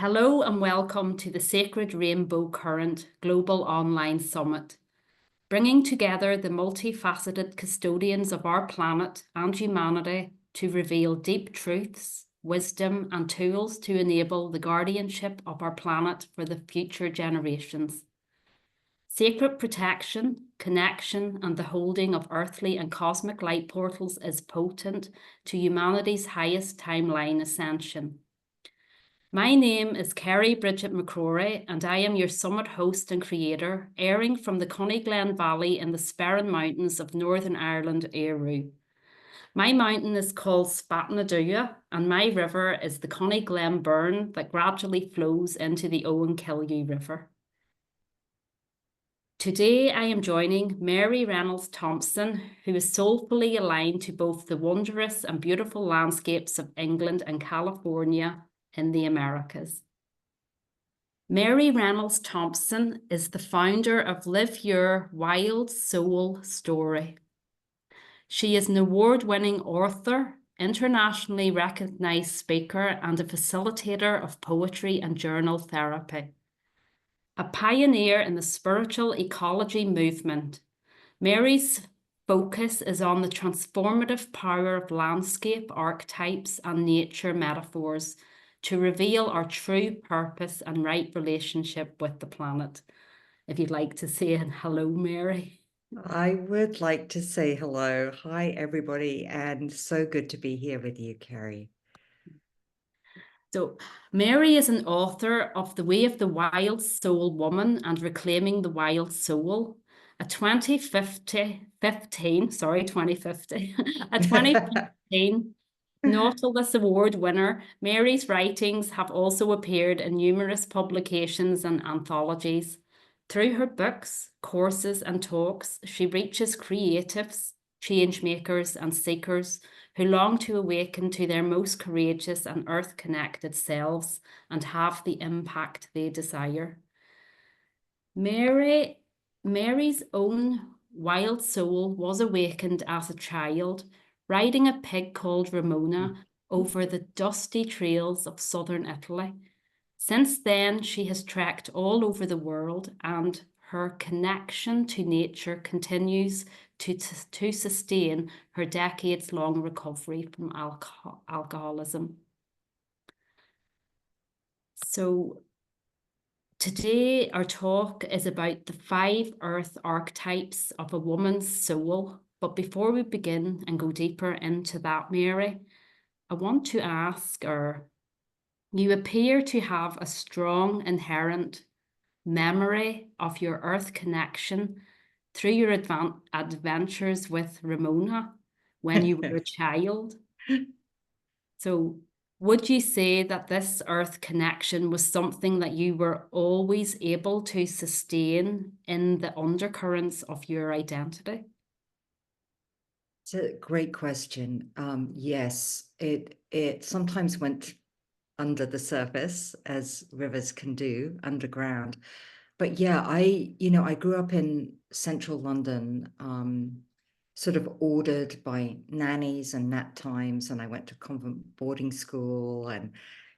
Hello and welcome to the Sacred Rainbow Current Global Online Summit, bringing together the multifaceted custodians of our planet and humanity to reveal deep truths, wisdom, and tools to enable the guardianship of our planet for the future generations. Sacred protection, connection, and the holding of earthly and cosmic light portals is potent to humanity's highest timeline ascension. My name is Kerry Bridget McCrory, and I am your summit host and creator, airing from the Coniglen Valley in the Sperrin Mountains of Northern Ireland, Éirú. My mountain is called Spatnaduagh, and my river is the Coniglen Burn that gradually flows into the Owen-Killieu River. Today, I am joining Mary Reynold Thompson, who is soulfully aligned to both the wondrous and beautiful landscapes of England and California in the Americas. Mary Reynold Thompson is the founder of Live Your Wild Soul Story. She is an award-winning author, internationally recognized speaker, and a facilitator of poetry and journal therapy. A pioneer in the spiritual ecology movement, Mary's focus is on the transformative power of landscape archetypes and nature metaphors to reveal our true purpose and right relationship with the planet. If you'd like to say hello, Mary. I would like to say hello. Hi, everybody, and so good to be here with you, Kerry. So, Mary is an author of The Way of the Wild Soul Woman and Reclaiming the Wild Soul, a 2015, a 2015 Nautilus Award winner. Mary's writings have also appeared in numerous publications and anthologies. Through her books, courses, and talks, she reaches creatives, change makers, and seekers who long to awaken to their most courageous and earth-connected selves and have the impact they desire. Mary's own wild soul was awakened as a child, riding a pig called Ramona over the dusty trails of southern Italy. Since then, she has trekked all over the world, and her connection to nature continues to sustain her decades-long recovery from alcoholism. So today, our talk is about the 5 earth archetypes of a woman's soul. But before we begin and go deeper into that, Mary, I want to ask her, you appear to have a strong inherent memory of your earth connection through your adventures with Ramona when you were a child. So would you say that this earth connection was something that you were always able to sustain in the undercurrents of your identity? It's a great question. Yes, it sometimes went under the surface, as rivers can do, underground. But yeah, I grew up in central London, sort of ordered by nannies and nap times, and I went to convent boarding school, and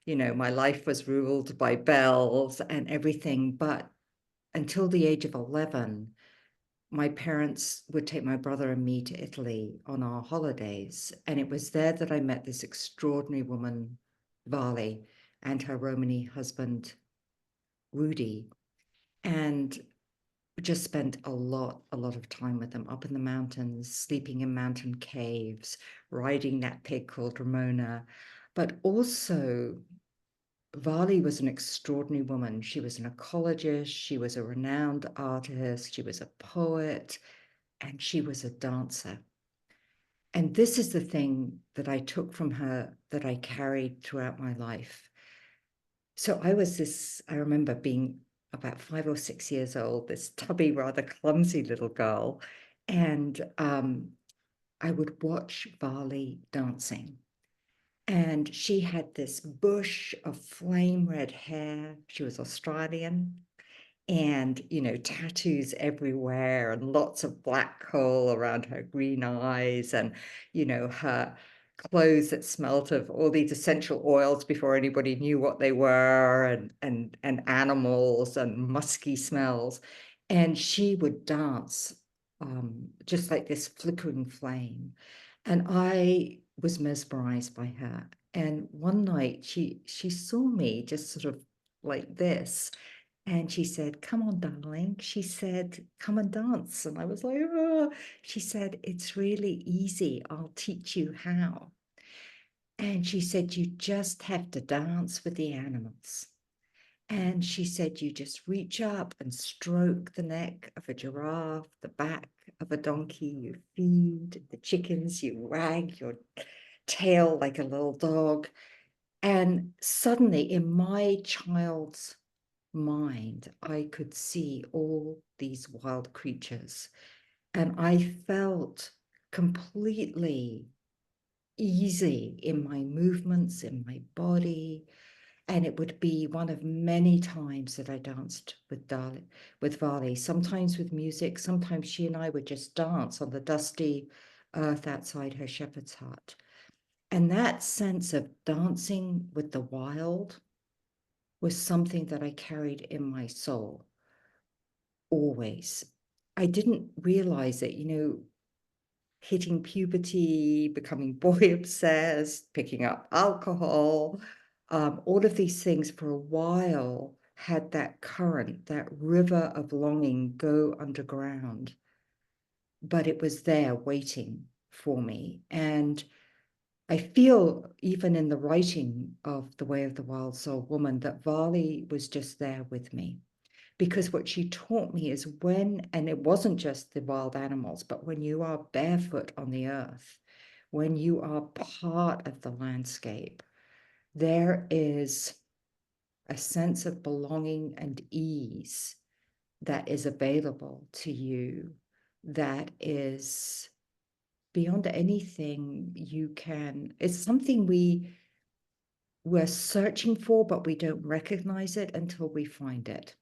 my life was ruled by bells and everything. But until the age of 11, my parents would take my brother and me to Italy on our holidays, and it was there that I met this extraordinary woman, Vali, and her Romany husband, Rudy, and just spent a lot of time with them up in the mountains, sleeping in mountain caves, riding that pig called Ramona. But also, Vali was an extraordinary woman. She was an ecologist, she was a renowned artist, she was a poet, and she was a dancer. And this is the thing that I took from her that I carried throughout my life. So I remember being about 5 or 6 years old, this tubby, rather clumsy little girl. And I would watch Vali dancing. And she had this bush of flame red hair. She was Australian. And, tattoos everywhere and lots of black coal around her green eyes. And, her clothes that smelt of all these essential oils before anybody knew what they were, and animals and musky smells. And she would dance just like this flickering flame. And I was mesmerized by her. And one night she saw me just sort of like this. And she said, "Come on, darling." She said, "Come and dance." And I was like, "Oh." She said, "It's really easy. I'll teach you how." And she said, "You just have to dance with the animals." And she said, "You just reach up and stroke the neck of a giraffe, the back of a donkey, you feed the chickens, you wag your tail like a little dog." And suddenly, in my child's mind, I could see all these wild creatures, and I felt completely easy in my movements, in my body. And it would be one of many times that I danced with Vali, sometimes with music, sometimes she and I would just dance on the dusty earth outside her shepherd's hut. And that sense of dancing with the wild was something that I carried in my soul always. I didn't realize it, hitting puberty, becoming boy obsessed, picking up alcohol, all of these things for a while had that current, that river of longing go underground. But it was there waiting for me. And I feel even in the writing of The Way of the Wild Soul Woman that Vali was just there with me. Because what she taught me is and it wasn't just the wild animals, but when you are barefoot on the earth, when you are part of the landscape, there is a sense of belonging and ease that is available to you, that is beyond anything you can. It's something we're searching for, but we don't recognize it until we find it.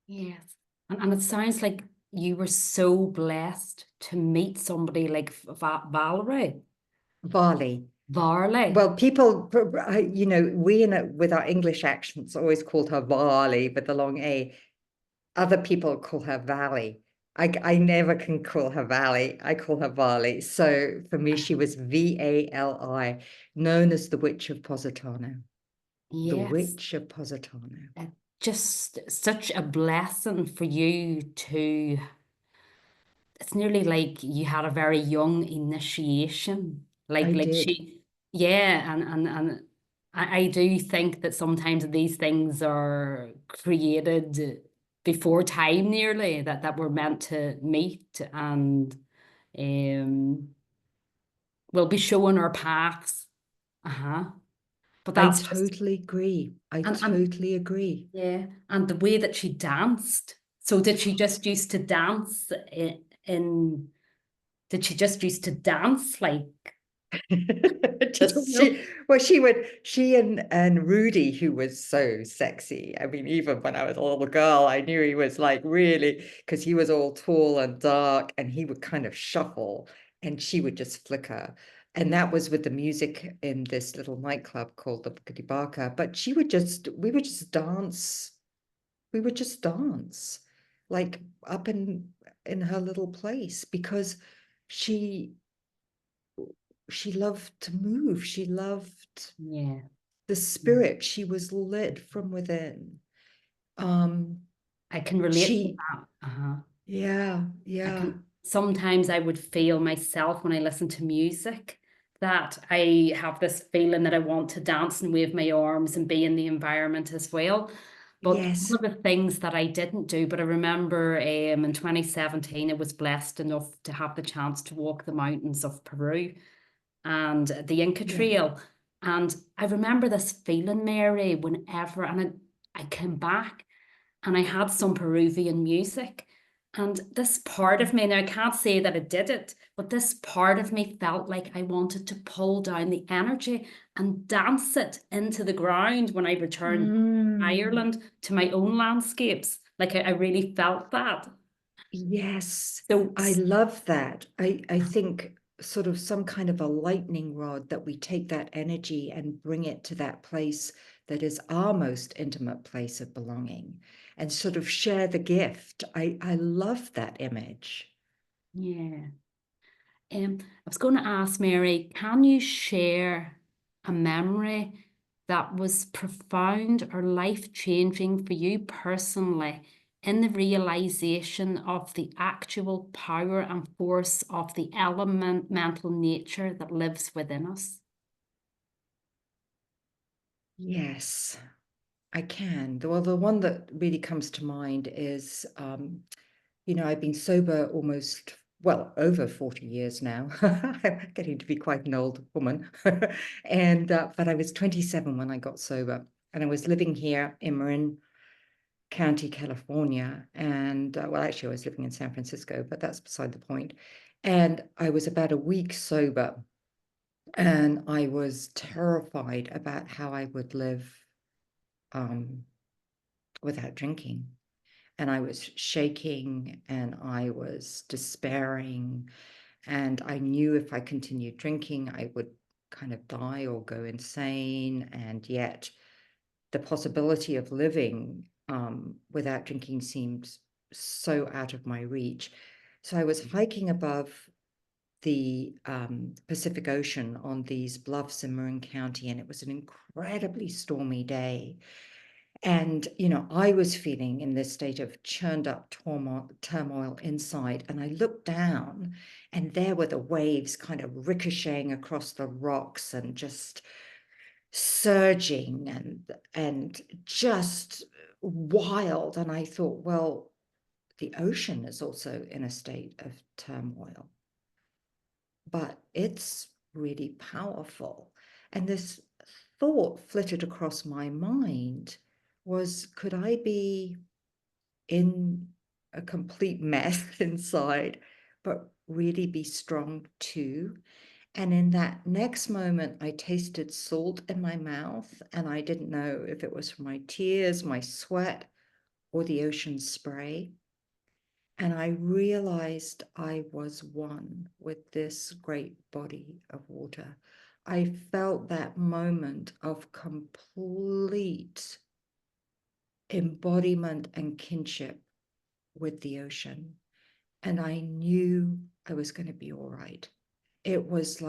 Yes. And it sounds like you were so blessed to meet somebody like Valerie. Vali. Varley. Well, people, we with our English accents always called her Vali with the long A. Other people call her Valley. I never can call her Valley. I call her Vali. So for me, she was Vali, known as the Witch of Positano. The Yes. Witch of Positano. Just such a blessing for you to, it's nearly like you had a very young initiation. I Like did. yeah, and I do think that sometimes these things are created before time nearly that we're meant to meet and um will be showing our paths. Uh-huh. But I that's just totally agree. I and totally agree. yeah, and the way that she danced. So did she just used to dance in did she just used to dance like I don't Just know. she and Rudy, who was so sexy. I mean, even when I was a little girl, I knew he was like really, because he was all tall and dark, and he would kind of shuffle, and she would just flicker. And that was with the music in this little nightclub called the Bukati Barker. But we would just dance. We would just dance, like up in her little place, because she she loved to move. She loved Yeah. the spirit. She was lit from within. Um, I can relate to she, that. Uh-huh. yeah, I yeah, can sometimes I would feel myself when I listen to music that I have this feeling that I want to dance and wave my arms and be in the environment as well. But yes, one of the things that I didn't do, but I remember in 2017, I was blessed enough to have the chance to walk the mountains of Peru and the Inca yeah. Trail. And I remember this feeling, Mary, whenever, and I came back and I had some Peruvian music. And this part of me, now I can't say that it did it, but this part of me felt like I wanted to pull down the energy and dance it into the ground when I returned to Mm, Ireland to my own landscapes. Like I really felt that. yes, So I love that. I think sort of some kind of a lightning rod that we take that energy and bring it to that place that is our most intimate place of belonging and sort of share the gift. I love that image. Yeah. I was going to ask Mary, can you share a memory that was profound or life-changing for you personally in the realization of the actual power and force of the elemental nature that lives within us? Yes, I can. Well, the one that really comes to mind is, I've been sober almost, well, over 40 years now. I'm getting to be quite an old woman. And, but I was 27 when I got sober, and I was living here in Marin County, California. And, well, actually, I was living in San Francisco, but that's beside the point. And I was about a week sober, and I was terrified about how I would live um, without drinking. And I was shaking and I was despairing. And I knew if I continued drinking, I would kind of die or go insane. And yet the possibility of living without drinking seemed so out of my reach. So I was hiking above the Pacific Ocean on these bluffs in Marin County, and it was an incredibly stormy day. And, I was feeling in this state of churned up turmoil inside. And I looked down, and there were the waves kind of ricocheting across the rocks and just surging and just wild. And I thought, well, the ocean is also in a state of turmoil, but it's really powerful. And this thought flitted across my mind was, could I be in a complete mess inside, but really be strong too? And in that next moment, I tasted salt in my mouth, and I didn't know if it was from my tears, my sweat, or the ocean spray. And I realized I was one with this great body of water. I felt that moment of complete embodiment and kinship with the ocean. And I knew I was going to be all right. It was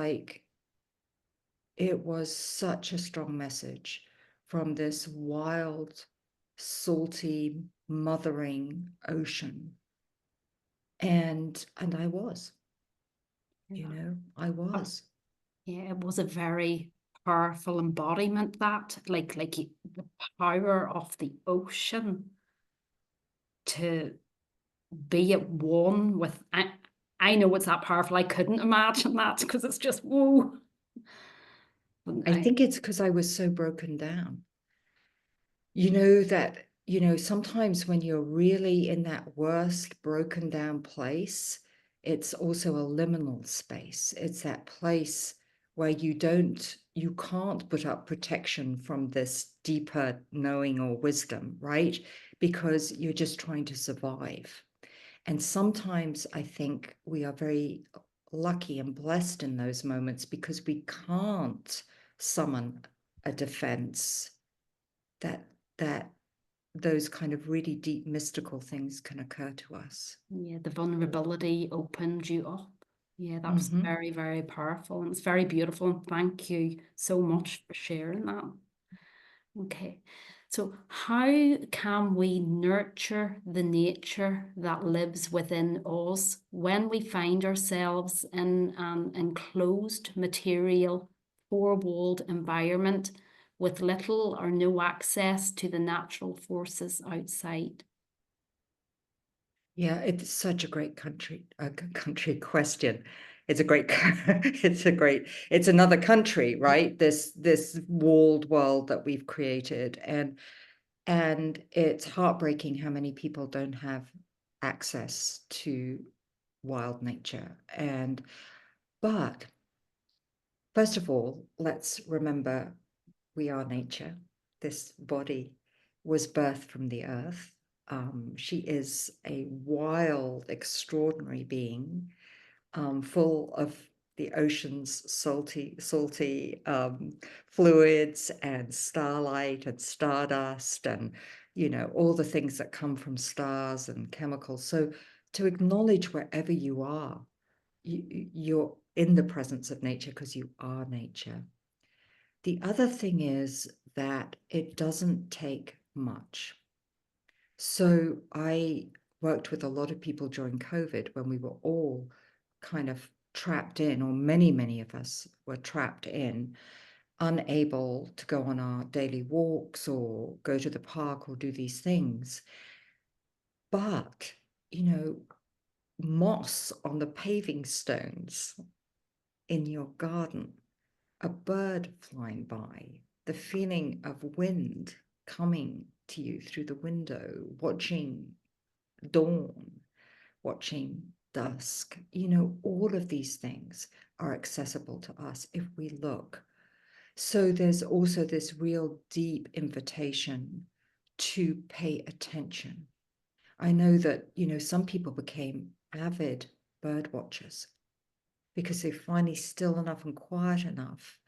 such a strong message from this wild, salty, mothering ocean. And I was, I Oh, was. yeah, it was a very powerful embodiment that, the power of the ocean to be at one with. I know it's that powerful. I couldn't imagine that because it's just whoa. I think it's because I was so broken down. That, sometimes when you're really in that worst broken down place, it's also a liminal space. It's that place where you can't put up protection from this deeper knowing or wisdom, right? Because you're just trying to survive. And sometimes I think we are very lucky and blessed in those moments because we can't summon a defense that those kind of really deep mystical things can occur to us. Yeah, the vulnerability opened you up. Yeah, that was Mm-hmm. very, very powerful and it's very beautiful. And thank you so much for sharing that. Okay, so how can we nurture the nature that lives within us when we find ourselves in an enclosed, material, four-walled environment with little or no access to the natural forces outside? Yeah, it's such a great country question. It's a great, it's another country, right? This walled world that we've created, and it's heartbreaking how many people don't have access to wild nature. But first of all, let's remember we are nature. This body was birthed from the earth. She is a wild, extraordinary being, full of the ocean's salty fluids and starlight and stardust and, you know, all the things that come from stars and chemicals. So to acknowledge wherever you are, you're in the presence of nature because you are nature. The other thing is that it doesn't take much. So I worked with a lot of people during COVID when we were all kind of trapped in, or many of us were trapped in, unable to go on our daily walks or go to the park or do these things. But, you know, moss on the paving stones in your garden, a bird flying by, the feeling of wind coming to you through the window, watching dawn, watching dusk, you know, all of these things are accessible to us if we look. So there's also this real deep invitation to pay attention. I know that, you know, some people became avid bird watchers because they're finally still enough and quiet enough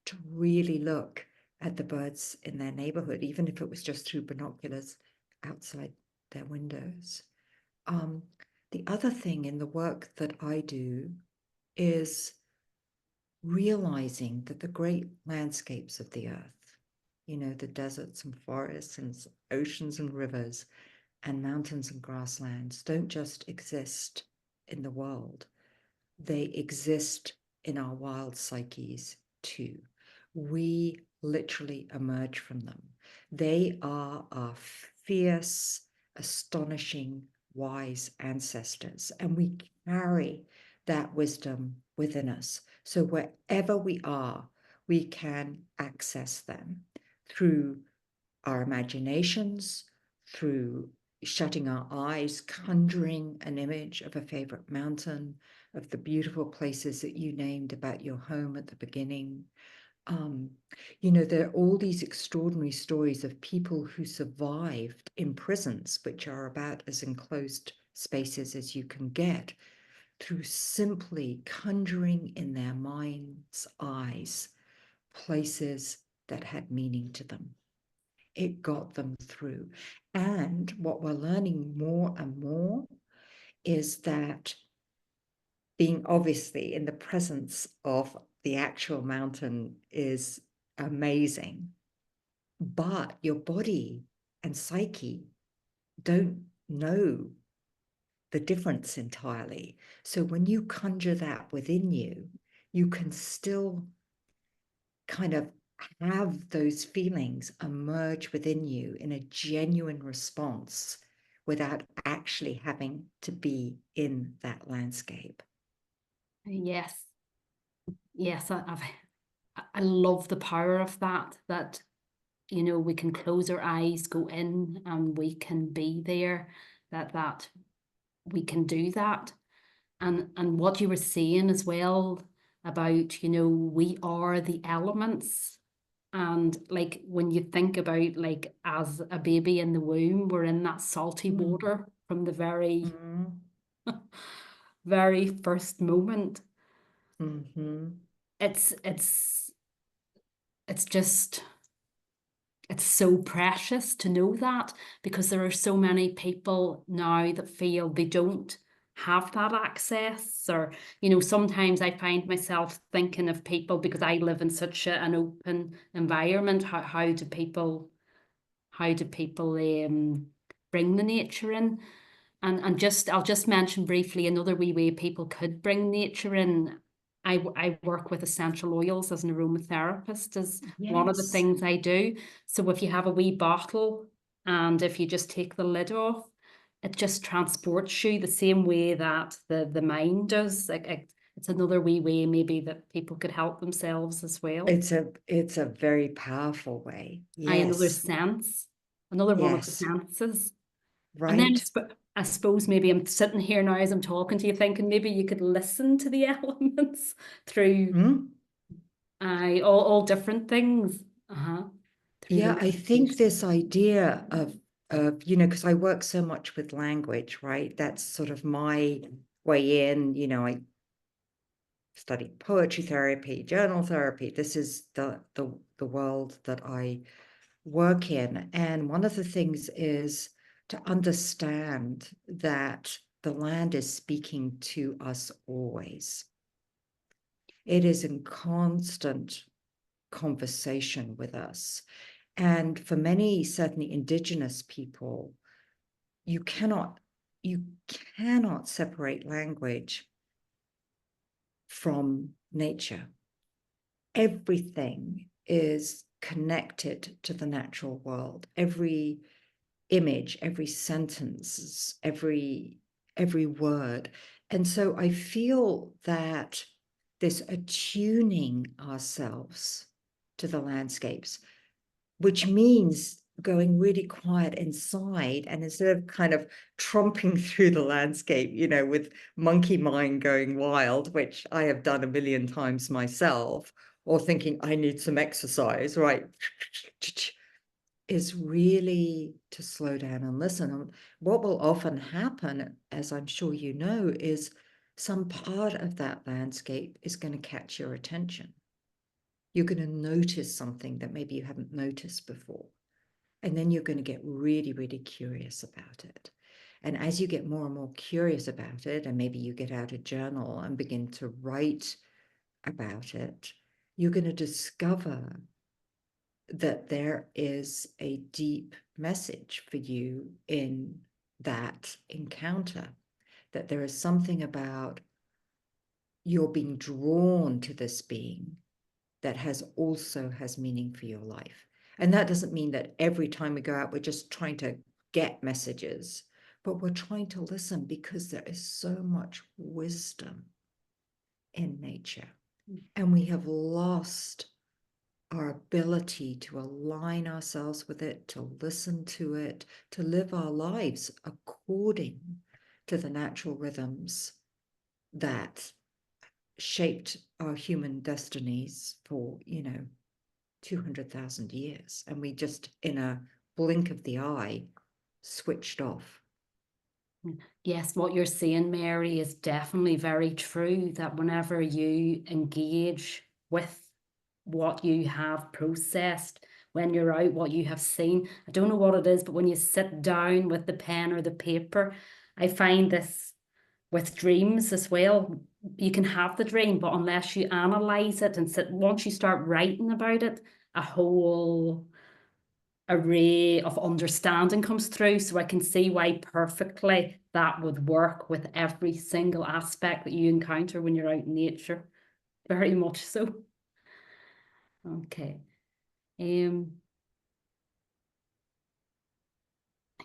to really look at the birds in their neighborhood, even if it was just through binoculars outside their windows. The other thing in the work that I do is realizing that the great landscapes of the earth, you know, the deserts and forests and oceans and rivers and mountains and grasslands, don't just exist in the world. They exist in our wild psyches too. We literally emerge from them. They are our fierce, astonishing, wise ancestors, and we carry that wisdom within us. So wherever we are, we can access them through our imaginations, through shutting our eyes, conjuring an image of a favorite mountain, of the beautiful places that you named about your home at the beginning. You know, there are all these extraordinary stories of people who survived in prisons, which are about as enclosed spaces as you can get, through simply conjuring in their mind's eyes places that had meaning to them. It got them through. And what we're learning more and more is that being obviously in the presence of the actual mountain is amazing, but your body and psyche don't know the difference entirely. So when you conjure that within you, you can still kind of have those feelings emerge within you in a genuine response without actually having to be in that landscape. Yes, yes, I love the power of that, you know, we can close our eyes, go in, and we can be there, that we can do that. And what you were saying as well about, you know, we are the elements. And like when you think about like as a baby in the womb, we're in that salty water from the very, Mm. very first moment. Mm-hmm. It's it's just it's so precious to know that, because there are so many people now that feel they don't have that access. Or, you know, sometimes I find myself thinking of people, because I live in such an open environment, how do people bring the nature in? And just I'll just mention briefly another wee way people could bring nature in. I work with essential oils as an aromatherapist, is one of the Yes. things I do. So if you have a wee bottle and if you just take the lid off, it just transports you the same way that the mind does. It's another wee way maybe that people could help themselves as well. It's a very powerful way. Another Yes. sense, another one of the Yes. senses. And then Right. I suppose maybe I'm sitting here now as I'm talking to you thinking maybe you could listen to the elements through Mm? all different things. Uh-huh. Through Yeah, the I think this idea of, you know, because I work so much with language, right? That's sort of my way in, you know, studied poetry therapy, journal therapy. This is the world that I work in. And one of the things is to understand that the land is speaking to us always. It is in constant conversation with us. And for many, certainly indigenous people, you cannot separate language from nature. Everything is connected to the natural world. Every image, every sentence, every word. And so I feel that this attuning ourselves to the landscapes, which means going really quiet inside, and instead of kind of tromping through the landscape, you know, with monkey mind going wild, which I have done a million times myself, or thinking I need some exercise, right? Is really to slow down and listen. And what will often happen, as I'm sure you know, is some part of that landscape is going to catch your attention. You're going to notice something that maybe you haven't noticed before. And then you're going to get really, really curious about it. And as you get more and more curious about it, and maybe you get out a journal and begin to write about it, you're going to discover that there is a deep message for you in that encounter, that there is something about you're being drawn to this being that also has meaning for your life. And that doesn't mean that every time we go out, we're just trying to get messages, but we're trying to listen because there is so much wisdom in nature. And we have lost our ability to align ourselves with it, to listen to it, to live our lives according to the natural rhythms that shaped our human destinies for, 200,000 years. And we just, in a blink of the eye, switched off. Yes, what you're saying, Mary, is definitely very true, that whenever you engage with what you have processed, when you're out, what you have seen, I don't know what it is, but when you sit down with the pen or the paper, I find this with dreams as well. You can have the dream, but unless you analyze it and once you start writing about it, a whole array of understanding comes through. So I can see why perfectly that would work with every single aspect that you encounter when you're out in nature. Very much so. Okay.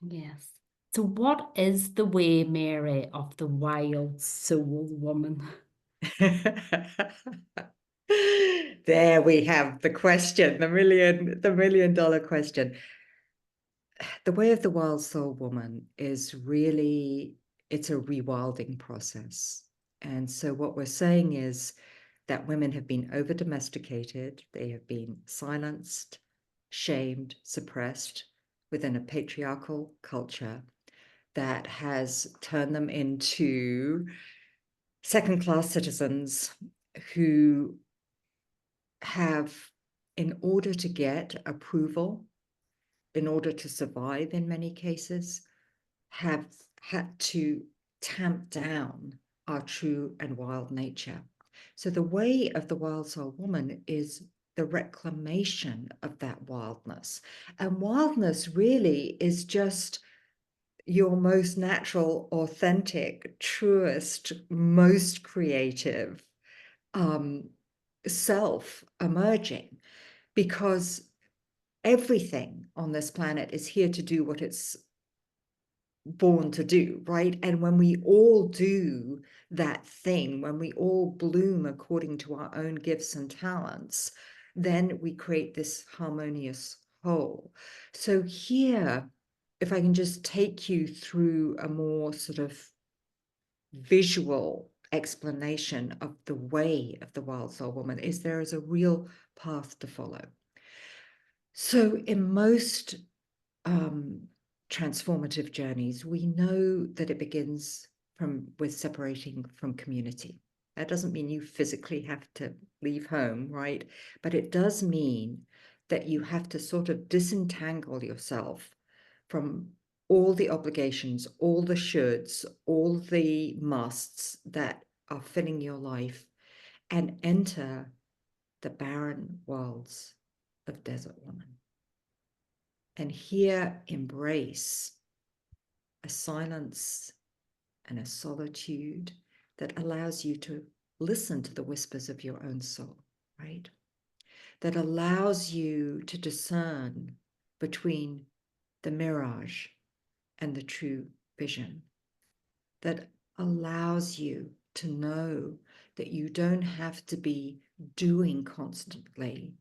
Yes. So what is the way, Mary, of the wild soul woman? There we have the question, the million dollar question. The way of the wild soul woman is really, it's a rewilding process. And so what we're saying is that women have been over domesticated, they have been silenced, shamed, suppressed within a patriarchal culture that has turned them into second-class citizens who have, in order to get approval, in order to survive in many cases, have had to tamp down our true and wild nature. So the way of the wild soul woman is the reclamation of that wildness. And wildness really is just your most natural, authentic, truest, most creative self emerging, because everything on this planet is here to do what it's born to do, right? And when we all do that thing, when we all bloom according to our own gifts and talents, then we create this harmonious whole. So here, if I can just take you through a more sort of visual explanation of the way of the wild soul woman, is there is a real path to follow. So in most transformative journeys, we know that it begins with separating from community. That doesn't mean you physically have to leave home, right? But it does mean that you have to sort of disentangle yourself from all the obligations, all the shoulds, all the musts that are filling your life, and enter the barren wilds of Desert Woman. And here embrace a silence and a solitude that allows you to listen to the whispers of your own soul, right? That allows you to discern between the mirage and the true vision, that allows you to know that you don't have to be doing constantly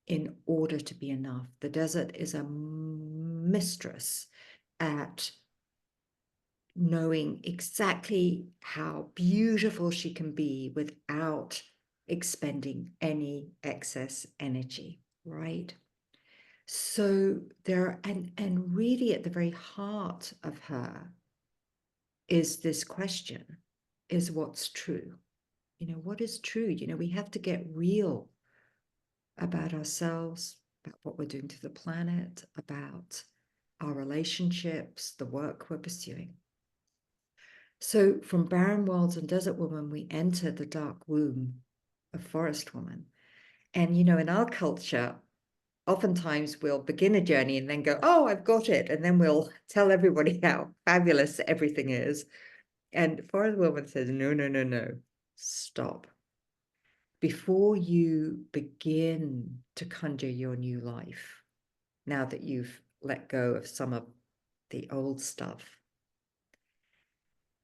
in order to be enough. The desert is a mistress at knowing exactly how beautiful she can be without expending any excess energy, right? So there, and really at the very heart of her is this question, is what's true? You know, what is true? You know, we have to get real about ourselves, about what we're doing to the planet, about our relationships, the work we're pursuing. So from Barren Worlds and Desert Woman, we enter the dark womb of Forest Woman. And, you know, in our culture, oftentimes we'll begin a journey and then go, oh, I've got it. And then we'll tell everybody how fabulous everything is. And Forest Woman says, no, no, no, no, stop. Before you begin to conjure your new life, now that you've let go of some of the old stuff,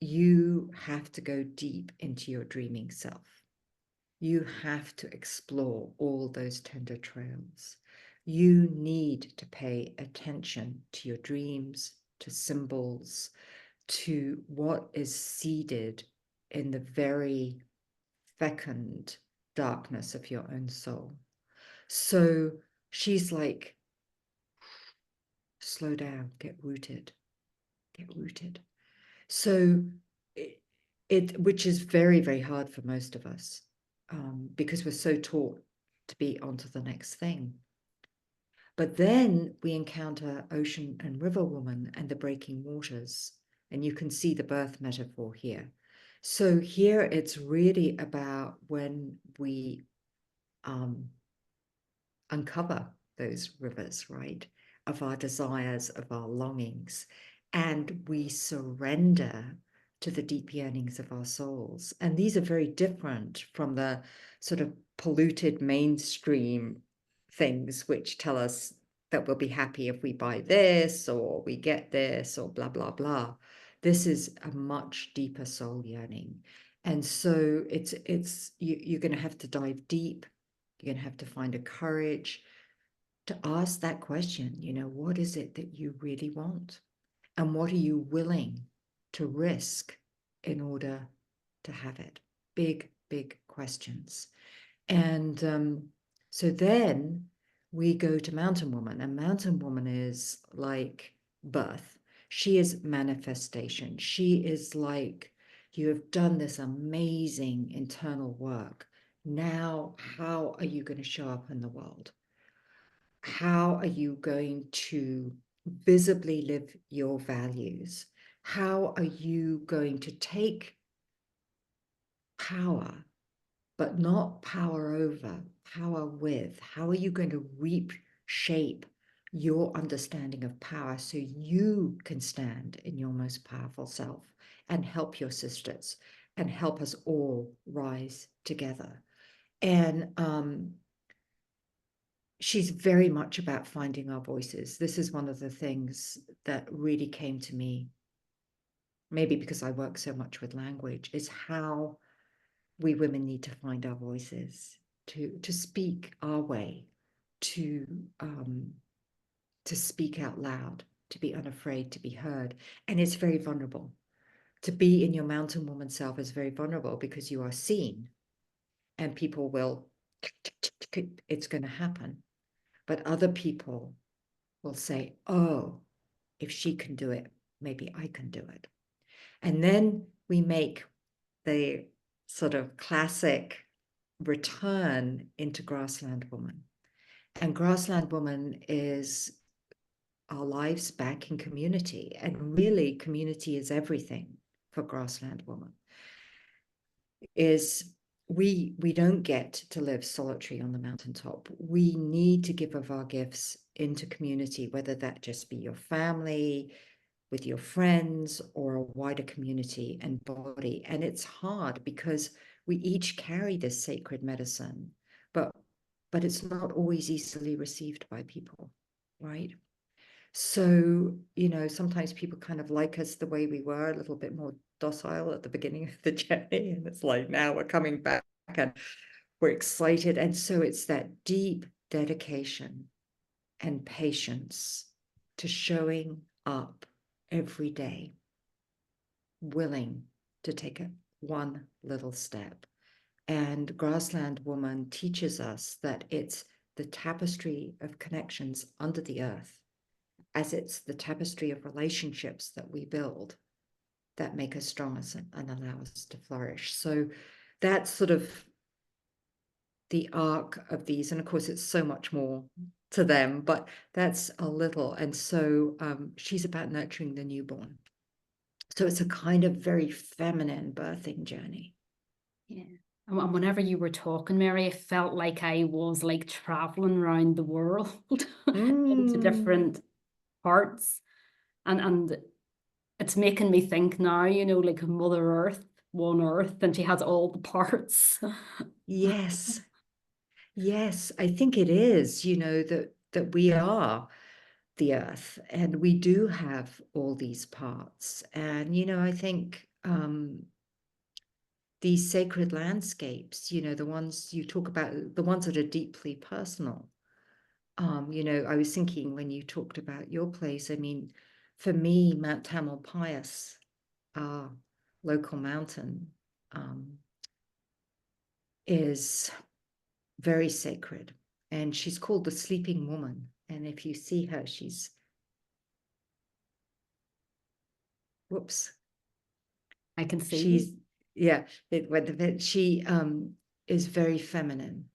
you have to go deep into your dreaming self. You have to explore all those tender trails. You need to pay attention to your dreams, to symbols, to what is seeded in the very fecund darkness of your own soul. So she's like, slow down, get rooted, get rooted. So which is very, very hard for most of us, because we're so taught to be onto the next thing. But then we encounter Ocean and River Woman and the breaking waters, and you can see the birth metaphor here. So here it's really about when we uncover those rivers, right, of our desires, of our longings, and we surrender to the deep yearnings of our souls. And these are very different from the sort of polluted mainstream things which tell us that we'll be happy if we buy this or we get this or blah, blah, blah. This is a much deeper soul yearning. And so you're going to have to dive deep. You're going to have to find a courage to ask that question, you know, what is it that you really want? And what are you willing to risk in order to have it? Big, big questions. And so then we go to Mountain Woman, and Mountain Woman is like birth. She is manifestation. She is like, you have done this amazing internal work. Now, how are you going to show up in the world? How are you going to visibly live your values? How are you going to take power, but not power over, power with? How are you going to reshape your understanding of power so you can stand in your most powerful self and help your sisters and help us all rise together? And she's very much about finding our voices. This is one of the things that really came to me, maybe because I work so much with language, is how we women need to find our voices, to speak our way, to speak out loud, to be unafraid, to be heard. And it's very vulnerable. To be in your mountain woman self is very vulnerable because you are seen and people will, it's going to happen. But other people will say, oh, if she can do it, maybe I can do it. And then we make the sort of classic return into Grassland Woman. And Grassland Woman is our lives back in community. And really, community is everything for Grassland Woman. Is we don't get to live solitary on the mountaintop. We need to give of our gifts into community, whether that just be your family, with your friends, or a wider community and body. And it's hard because we each carry this sacred medicine, but it's not always easily received by people, right? So, you know, sometimes people kind of like us the way we were, a little bit more docile at the beginning of the journey. And it's like, now we're coming back and we're excited. And so it's that deep dedication and patience to showing up every day, willing to take one little step. And Grassland Woman teaches us that it's the tapestry of connections under the earth, as it's the tapestry of relationships that we build that make us strong and allow us to flourish. So that's sort of the arc of these. And of course, it's so much more to them, but that's a little. And so she's about nurturing the newborn. So it's a kind of very feminine birthing journey. Yeah. And whenever you were talking, Mary, I felt like I was like traveling around the world into different parts. And it's making me think now, you know, like Mother Earth, one Earth, and she has all the parts. Yes. Yes, I think it is, you know, that we are the earth and we do have all these parts. And, you know, I think these sacred landscapes, you know, the ones you talk about, the ones that are deeply personal. You know, I was thinking when you talked about your place, I mean, for me, Mount Tamalpais, our local mountain, is very sacred. And she's called the Sleeping Woman. And if you see her, she's, whoops, I can see. she's, yeah, she is very feminine.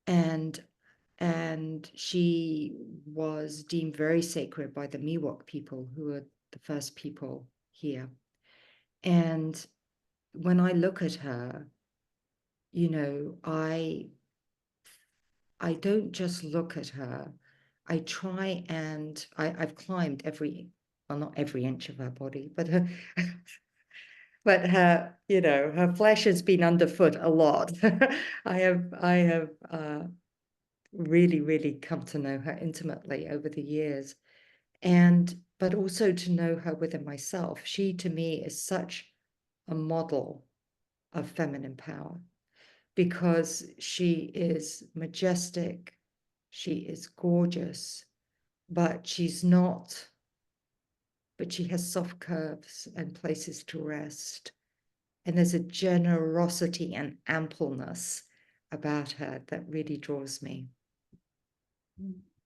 And she was deemed very sacred by the Miwok people, who are the first people here. And when I look at her, you know, I don't just look at her. I try and I've climbed well, not every inch of her body, but her, you know, her flesh has been underfoot a lot. I have really, really come to know her intimately over the years. But also to know her within myself. She, to me, is such a model of feminine power because she is majestic, she is gorgeous, but she has soft curves and places to rest. And there's a generosity and ampleness about her that really draws me.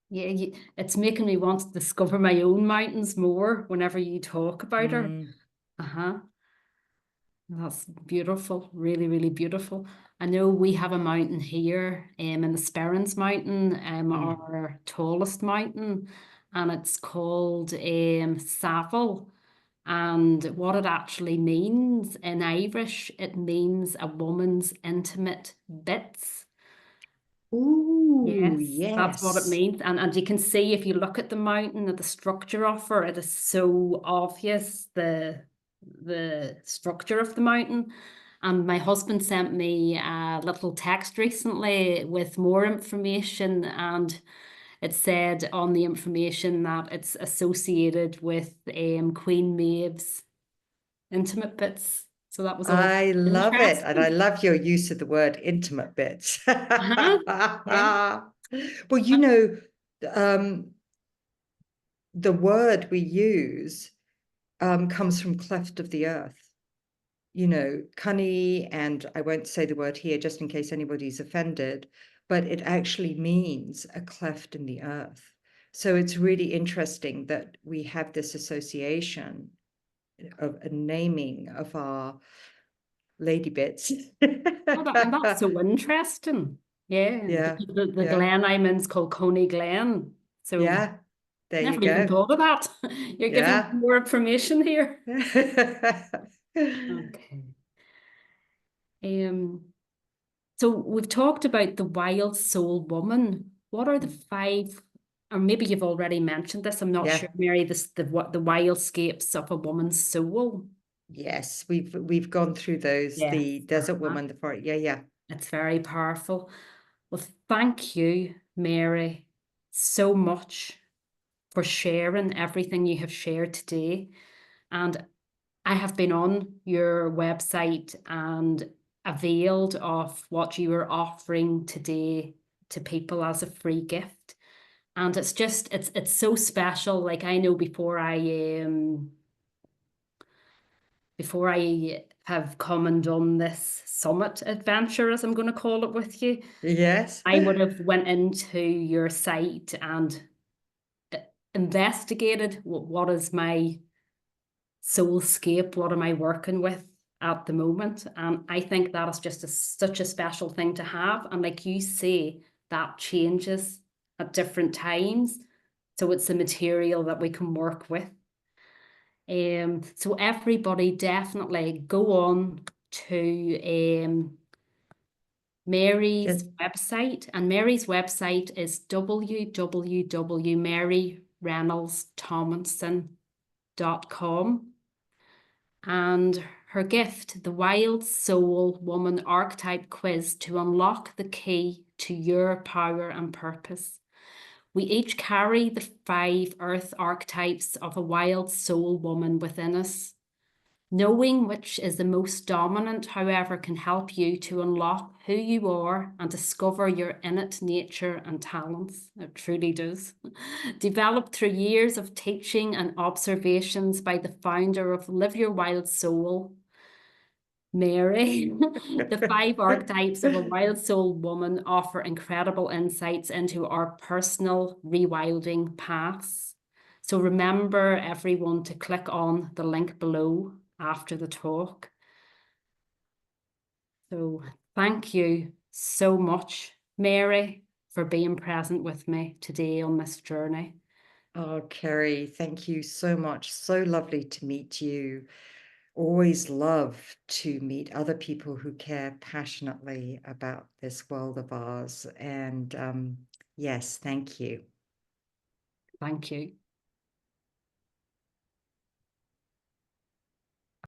Yeah, it's making me want to discover my own mountains more whenever you talk about her. Uh-huh. That's beautiful, really, really beautiful. I know we have a mountain here in the Sperrins Mountain, our tallest mountain, and it's called Savile. And what it actually means in Irish, it means a woman's intimate bits. Ooh, Yes, that's what it yes. means. And you can see if you look at the mountain and the structure of her, it is so obvious the structure of the mountain. And my husband sent me a little text recently with more information, and it said on the information that it's associated with Queen Maeve's intimate bits. So that was all I love it. And I interesting. love your use of the word intimate bits. Uh-huh. Yeah. Well, you know, um, the word we use comes from cleft of the earth. You know, cunny, and I won't say the word here just in case anybody's offended, but it actually means a cleft in the earth. So it's really interesting that we have this association of a naming of our lady bits. And that's so interesting. Yeah, Yeah, the yeah, Glen I'm in's called Coney Glen. So yeah. There you never even go. thought of that. You're giving me Yeah. more information here. Okay. Um, so we've talked about the wild soul woman. What are the five, or maybe you've already mentioned this, I'm not sure, Yeah. Mary, the wild scapes of a woman's soul. Yes, we've gone through those. Yes. The desert woman, the forest. Yeah, yeah. It's very powerful. Well, thank you, Mary, so much for sharing everything you have shared today. And I have been on your website and availed of what you are offering today to people as a free gift. And it's just it's so special. Like I know before I have come and done this summit adventure, as I'm going to call it, with you, Yes. I would have went into your site and investigated what is my soulscape, what am I working with at the moment. And I think that is just such a special thing to have. And like you say, that changes at different times. So it's a material that we can work with. So everybody definitely go on to Mary's Just website, and Mary's website is www.maryreynolds-thompson.com. And her gift, the Wild Soul Woman Archetype Quiz to unlock the key to your power and purpose. We each carry the 5 earth archetypes of a wild soul woman within us. Knowing which is the most dominant, however, can help you to unlock who you are and discover your innate nature and talents. It truly does. Developed through years of teaching and observations by the founder of Live Your Wild Soul, Mary. The 5 archetypes of a wild soul woman offer incredible insights into our personal rewilding paths. So remember, everyone, to click on the link below after the talk. So thank you so much, Mary, for being present with me today on this journey. Oh, Kerry, thank you so much. So lovely to meet you. Always love to meet other people who care passionately about this world of ours. And yes, thank you. Thank you.